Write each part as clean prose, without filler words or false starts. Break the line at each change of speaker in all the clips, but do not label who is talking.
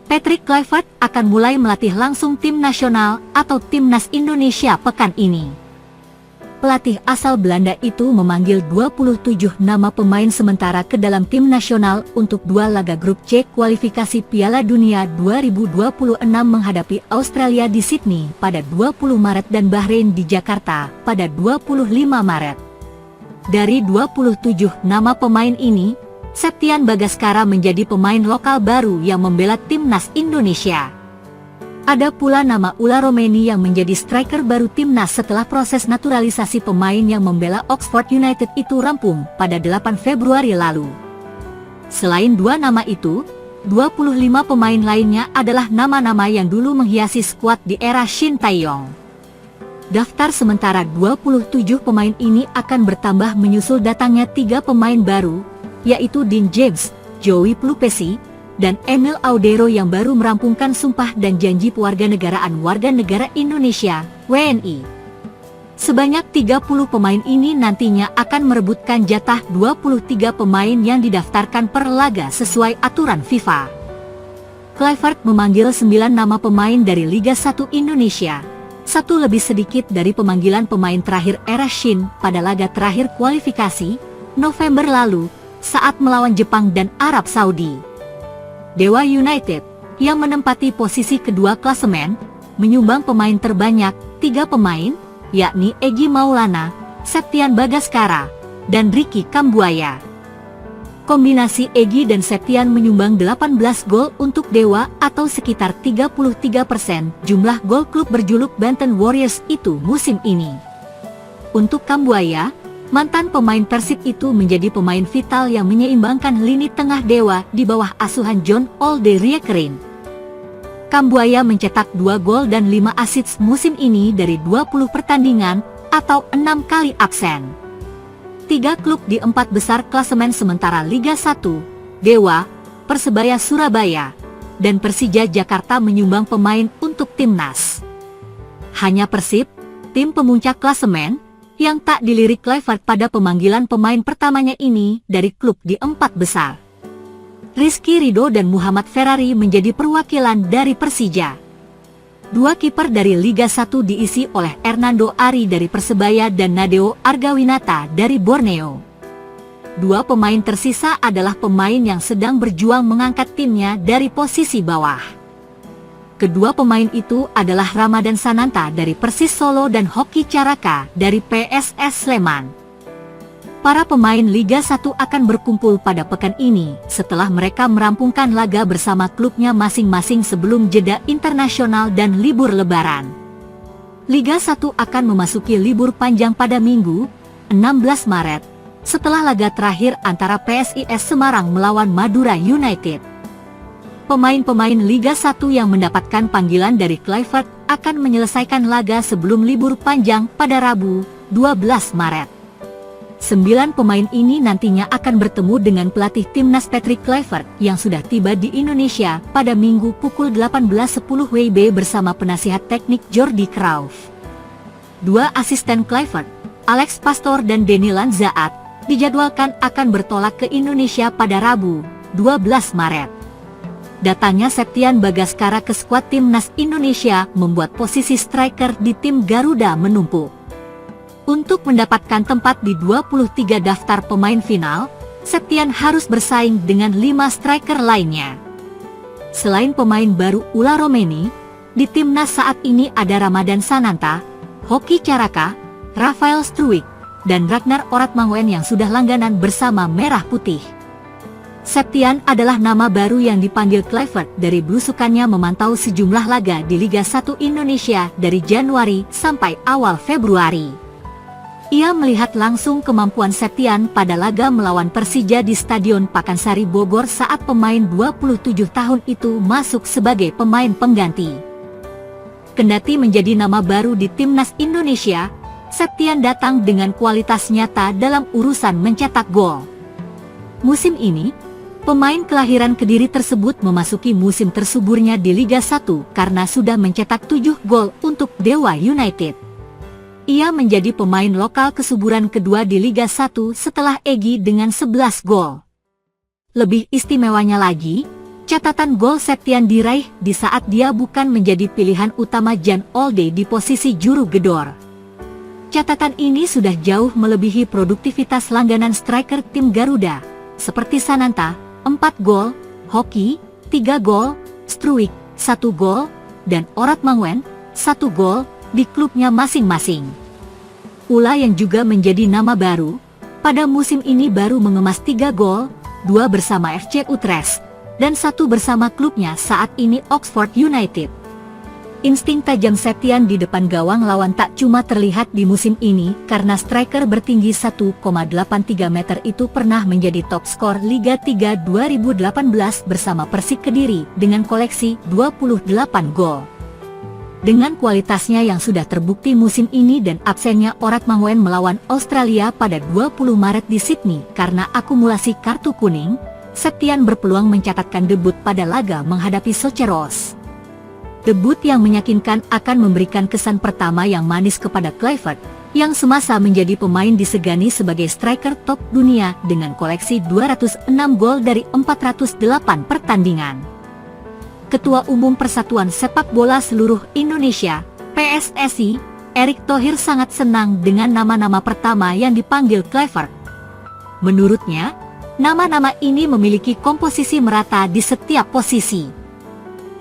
Patrick Kluivert akan mulai melatih langsung tim nasional atau Timnas Indonesia pekan ini. Pelatih asal Belanda itu memanggil 27 nama pemain sementara ke dalam tim nasional untuk 2 laga grup C kualifikasi Piala Dunia 2026 menghadapi Australia di Sydney pada 20 Maret dan Bahrain di Jakarta pada 25 Maret. Dari 27 nama pemain ini, Septian Bagaskara menjadi pemain lokal baru yang membela Timnas Indonesia. Ada pula nama Ula Romeni yang menjadi striker baru Timnas setelah proses naturalisasi pemain yang membela Oxford United itu rampung pada 8 Februari lalu. Selain 2 nama itu, 25 pemain lainnya adalah nama-nama yang dulu menghiasi skuad di era Shin Tae-yong. Daftar sementara 27 pemain ini akan bertambah menyusul datangnya 3 pemain baru, yaitu Dean James, Joey Plupesi, dan Emil Audero yang baru merampungkan sumpah dan janji kewarganegaraan warga negara Indonesia, WNI. Sebanyak 30 pemain ini nantinya akan merebutkan jatah 23 pemain yang didaftarkan per laga sesuai aturan FIFA. Kluivert memanggil 9 nama pemain dari Liga 1 Indonesia, satu lebih sedikit dari pemanggilan pemain terakhir era Shin pada laga terakhir kualifikasi, November lalu, saat melawan Jepang dan Arab Saudi. Dewa United, yang menempati posisi kedua klasemen, menyumbang pemain terbanyak, 3 pemain, yakni Egy Maulana, Septian Bagaskara, dan Ricky Kambuaya. Kombinasi Egy dan Septian menyumbang 18 gol untuk Dewa atau sekitar 33% jumlah gol klub berjuluk Banten Warriors itu musim ini. Untuk Kambuaya, mantan pemain Persib itu menjadi pemain vital yang menyeimbangkan lini tengah Dewa di bawah asuhan John Alderweireld. Kambuaya mencetak 2 gol dan 5 assist musim ini dari 20 pertandingan atau 6 kali absen. 3 klub di 4 besar klasemen sementara Liga 1, Dewa, Persebaya Surabaya, dan Persija Jakarta menyumbang pemain untuk Timnas. Hanya Persib, tim pemuncak klasemen, yang tak dilirik Kluivert pada pemanggilan pemain pertamanya ini dari klub di 4 besar. Rizky Ridho dan Muhammad Ferrari menjadi perwakilan dari Persija. 2 kiper dari Liga 1 diisi oleh Hernando Ari dari Persebaya dan Nadeo Argawinata dari Borneo. 2 pemain tersisa adalah pemain yang sedang berjuang mengangkat timnya dari posisi bawah. Kedua pemain itu adalah Ramadan Sananta dari Persis Solo dan Hoki Caraka dari PSS Sleman. Para pemain Liga 1 akan berkumpul pada pekan ini setelah mereka merampungkan laga bersama klubnya masing-masing sebelum jeda internasional dan libur lebaran. Liga 1 akan memasuki libur panjang pada Minggu, 16 Maret, setelah laga terakhir antara PSIS Semarang melawan Madura United. Pemain-pemain Liga 1 yang mendapatkan panggilan dari Kluivert akan menyelesaikan laga sebelum libur panjang pada Rabu, 12 Maret. 9 pemain ini nantinya akan bertemu dengan pelatih Timnas Patrick Kluivert yang sudah tiba di Indonesia pada Minggu pukul 18.10 WIB bersama penasihat teknik Jordi Cruijff. 2 asisten Kluivert, Alex Pastor dan Denny Lanzaat, dijadwalkan akan bertolak ke Indonesia pada Rabu, 12 Maret. Datangnya Septian Bagaskara ke skuad Timnas Indonesia membuat posisi striker di tim Garuda menumpuk. Untuk mendapatkan tempat di 23 daftar pemain final, Septian harus bersaing dengan 5 striker lainnya. Selain pemain baru Ula Romeni, di Timnas saat ini ada Ramadan Sananta, Hoki Caraka, Rafael Struijk, dan Ragnar Oratmangoen yang sudah langganan bersama Merah Putih. Septian adalah nama baru yang dipanggil Kluivert dari belusukannya memantau sejumlah laga di Liga 1 Indonesia dari Januari sampai awal Februari. Ia melihat langsung kemampuan Septian pada laga melawan Persija di Stadion Pakansari Bogor saat pemain 27 tahun itu masuk sebagai pemain pengganti. Kendati menjadi nama baru di Timnas Indonesia, Septian datang dengan kualitas nyata dalam urusan mencetak gol. Musim ini, pemain kelahiran Kediri tersebut memasuki musim tersuburnya di Liga 1 karena sudah mencetak 7 gol untuk Dewa United. Ia menjadi pemain lokal kesuburan kedua di Liga 1 setelah Egy dengan 11 gol. Lebih istimewanya lagi, Catatan gol Septian diraih di saat dia bukan menjadi pilihan utama Jan Olde di posisi juru gedor. Catatan ini sudah jauh melebihi produktivitas langganan striker tim Garuda, seperti Sananta, 4 gol, Hoki, 3 gol, Struijk, 1 gol, dan Orat Mangwen, 1 gol, di klubnya masing-masing. Ula yang juga menjadi nama baru, pada musim ini baru mengemas 3 gol, 2 bersama FC Utrecht, dan 1 bersama klubnya saat ini Oxford United. Insting tajam Septian di depan gawang lawan tak cuma terlihat di musim ini karena striker bertinggi 1,83 meter itu pernah menjadi top skor Liga 3 2018 bersama Persik Kediri dengan koleksi 28 gol. Dengan kualitasnya yang sudah terbukti musim ini dan absennya Orat Mangwen melawan Australia pada 20 Maret di Sydney karena akumulasi kartu kuning, Septian berpeluang mencatatkan debut pada laga menghadapi Socheros. Debut yang meyakinkan akan memberikan kesan pertama yang manis kepada Kluivert, yang semasa menjadi pemain disegani sebagai striker top dunia dengan koleksi 206 gol dari 408 pertandingan. Ketua Umum Persatuan Sepak Bola Seluruh Indonesia, PSSI, Erick Thohir sangat senang dengan nama-nama pertama yang dipanggil Kluivert. Menurutnya, nama-nama ini memiliki komposisi merata di setiap posisi.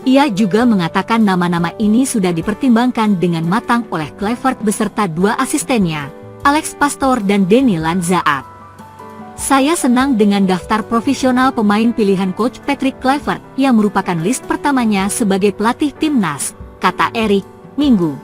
Ia juga mengatakan nama-nama ini sudah dipertimbangkan dengan matang oleh Kluivert beserta 2 asistennya, Alex Pastoor dan Denny Lanzaat. Saya senang dengan daftar profesional pemain pilihan Coach Patrick Kluivert yang merupakan list pertamanya sebagai pelatih timnas, kata Erick, Minggu.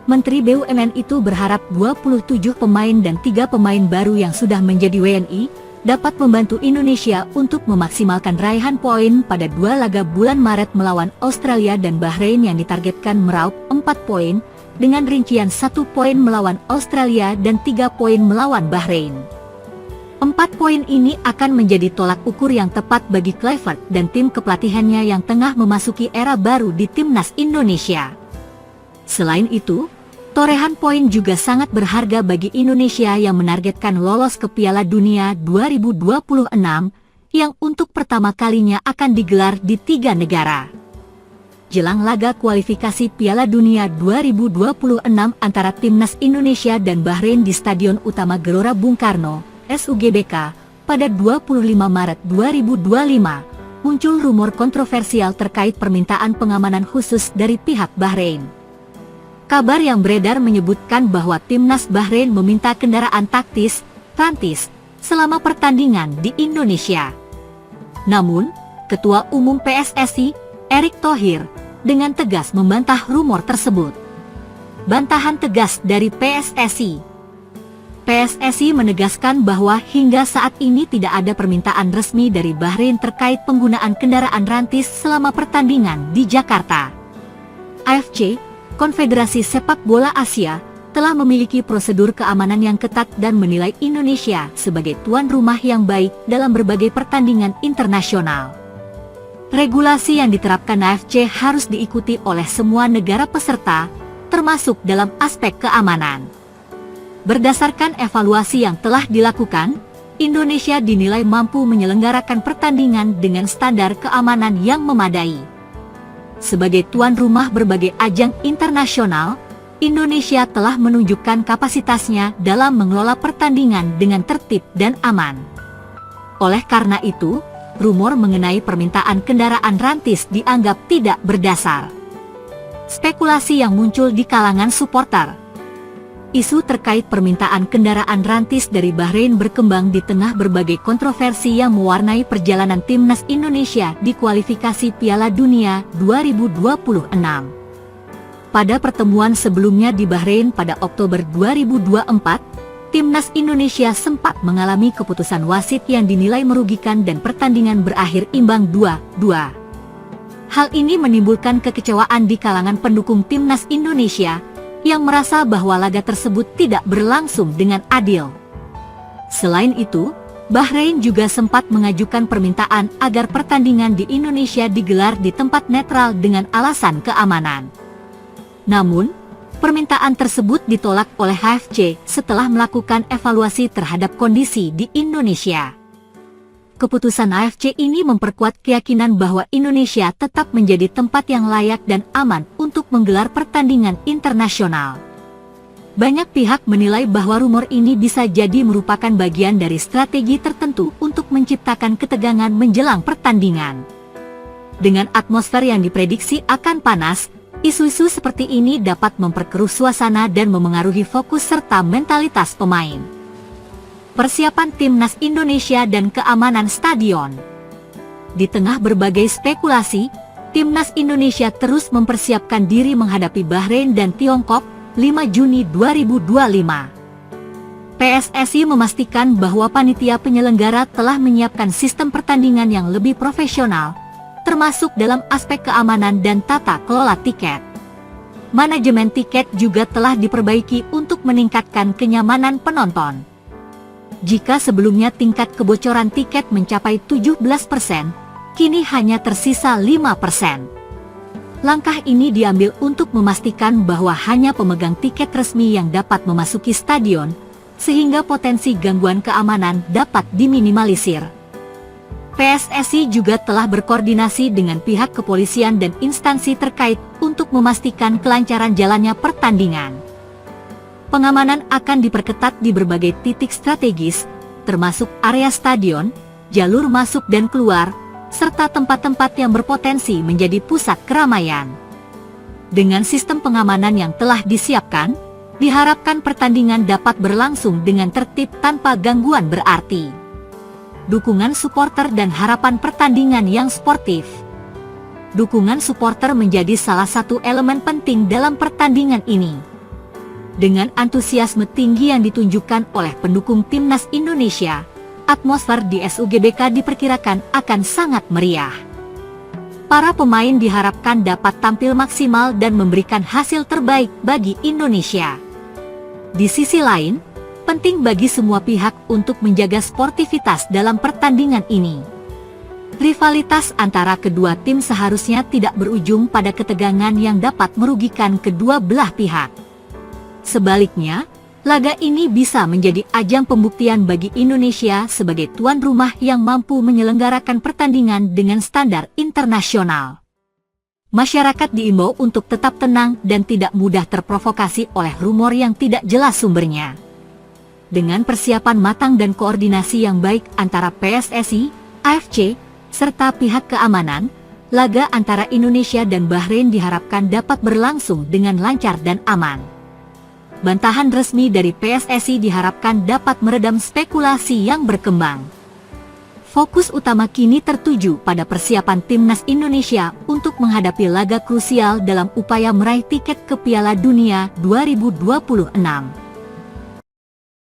Menteri BUMN itu berharap 27 pemain dan 3 pemain baru yang sudah menjadi WNI dapat membantu Indonesia untuk memaksimalkan raihan poin pada 2 laga bulan Maret melawan Australia dan Bahrain yang ditargetkan meraup 4 poin, dengan rincian 1 poin melawan Australia dan 3 poin melawan Bahrain. 4 poin ini akan menjadi tolak ukur yang tepat bagi Kluivert dan tim kepelatihannya yang tengah memasuki era baru di timnas Indonesia. Selain itu, torehan poin juga sangat berharga bagi Indonesia yang menargetkan lolos ke Piala Dunia 2026 yang untuk pertama kalinya akan digelar di 3 negara. Jelang laga kualifikasi Piala Dunia 2026 antara Timnas Indonesia dan Bahrain di Stadion Utama Gelora Bung Karno, SUGBK, pada 25 Maret 2025, muncul rumor kontroversial terkait permintaan pengamanan khusus dari pihak Bahrain. Kabar yang beredar menyebutkan bahwa timnas Bahrain meminta kendaraan taktis, rantis, selama pertandingan di Indonesia. Namun, Ketua Umum PSSI, Erick Thohir, dengan tegas membantah rumor tersebut. Bantahan tegas dari PSSI. PSSI menegaskan bahwa hingga saat ini tidak ada permintaan resmi dari Bahrain terkait penggunaan kendaraan rantis selama pertandingan di Jakarta. AFC, Konfederasi Sepak Bola Asia, telah memiliki prosedur keamanan yang ketat dan menilai Indonesia sebagai tuan rumah yang baik dalam berbagai pertandingan internasional. Regulasi yang diterapkan AFC harus diikuti oleh semua negara peserta, termasuk dalam aspek keamanan. Berdasarkan evaluasi yang telah dilakukan, Indonesia dinilai mampu menyelenggarakan pertandingan dengan standar keamanan yang memadai. Sebagai tuan rumah berbagai ajang internasional, Indonesia telah menunjukkan kapasitasnya dalam mengelola pertandingan dengan tertib dan aman. Oleh karena itu, rumor mengenai permintaan kendaraan rantis dianggap tidak berdasar. Spekulasi yang muncul di kalangan supporter. Isu terkait permintaan kendaraan rantis dari Bahrain berkembang di tengah berbagai kontroversi yang mewarnai perjalanan timnas Indonesia di kualifikasi Piala Dunia 2026. Pada pertemuan sebelumnya di Bahrain pada Oktober 2024, timnas Indonesia sempat mengalami keputusan wasit yang dinilai merugikan dan pertandingan berakhir imbang 2-2. Hal ini menimbulkan kekecewaan di kalangan pendukung timnas Indonesia yang merasa bahwa laga tersebut tidak berlangsung dengan adil. Selain itu, Bahrain juga sempat mengajukan permintaan agar pertandingan di Indonesia digelar di tempat netral dengan alasan keamanan. Namun, permintaan tersebut ditolak oleh AFC setelah melakukan evaluasi terhadap kondisi di Indonesia. Keputusan AFC ini memperkuat keyakinan bahwa Indonesia tetap menjadi tempat yang layak dan aman untuk menggelar pertandingan internasional. Banyak pihak menilai bahwa rumor ini bisa jadi merupakan bagian dari strategi tertentu untuk menciptakan ketegangan menjelang pertandingan. Dengan atmosfer yang diprediksi akan panas, isu-isu seperti ini dapat memperkeruh suasana dan memengaruhi fokus serta mentalitas pemain. Persiapan timnas Indonesia dan keamanan stadion. Di tengah berbagai spekulasi, timnas Indonesia terus mempersiapkan diri menghadapi Bahrain dan Tiongkok 5 Juni 2025. PSSI memastikan bahwa panitia penyelenggara telah menyiapkan sistem pertandingan yang lebih profesional, termasuk dalam aspek keamanan dan tata kelola tiket. Manajemen tiket juga telah diperbaiki untuk meningkatkan kenyamanan penonton. Jika sebelumnya tingkat kebocoran tiket mencapai 17%, kini hanya tersisa 5%. Langkah ini diambil untuk memastikan bahwa hanya pemegang tiket resmi yang dapat memasuki stadion, sehingga potensi gangguan keamanan dapat diminimalisir. PSSI juga telah berkoordinasi dengan pihak kepolisian dan instansi terkait untuk memastikan kelancaran jalannya pertandingan. Pengamanan akan diperketat di berbagai titik strategis, termasuk area stadion, jalur masuk dan keluar, serta tempat-tempat yang berpotensi menjadi pusat keramaian. Dengan sistem pengamanan yang telah disiapkan, diharapkan pertandingan dapat berlangsung dengan tertib tanpa gangguan berarti. Dukungan supporter dan harapan pertandingan yang sportif. Dukungan supporter menjadi salah satu elemen penting dalam pertandingan ini. Dengan antusiasme tinggi yang ditunjukkan oleh pendukung timnas Indonesia, atmosfer di SUGBK diperkirakan akan sangat meriah. Para pemain diharapkan dapat tampil maksimal dan memberikan hasil terbaik bagi Indonesia. Di sisi lain, penting bagi semua pihak untuk menjaga sportivitas dalam pertandingan ini. Rivalitas antara kedua tim seharusnya tidak berujung pada ketegangan yang dapat merugikan kedua belah pihak. Sebaliknya, laga ini bisa menjadi ajang pembuktian bagi Indonesia sebagai tuan rumah yang mampu menyelenggarakan pertandingan dengan standar internasional. Masyarakat diimbau untuk tetap tenang dan tidak mudah terprovokasi oleh rumor yang tidak jelas sumbernya. Dengan persiapan matang dan koordinasi yang baik antara PSSI, AFC, serta pihak keamanan, laga antara Indonesia dan Bahrain diharapkan dapat berlangsung dengan lancar dan aman. Bantahan resmi dari PSSI diharapkan dapat meredam spekulasi yang berkembang. Fokus utama kini tertuju pada persiapan timnas Indonesia untuk menghadapi laga krusial dalam upaya meraih tiket ke Piala Dunia 2026.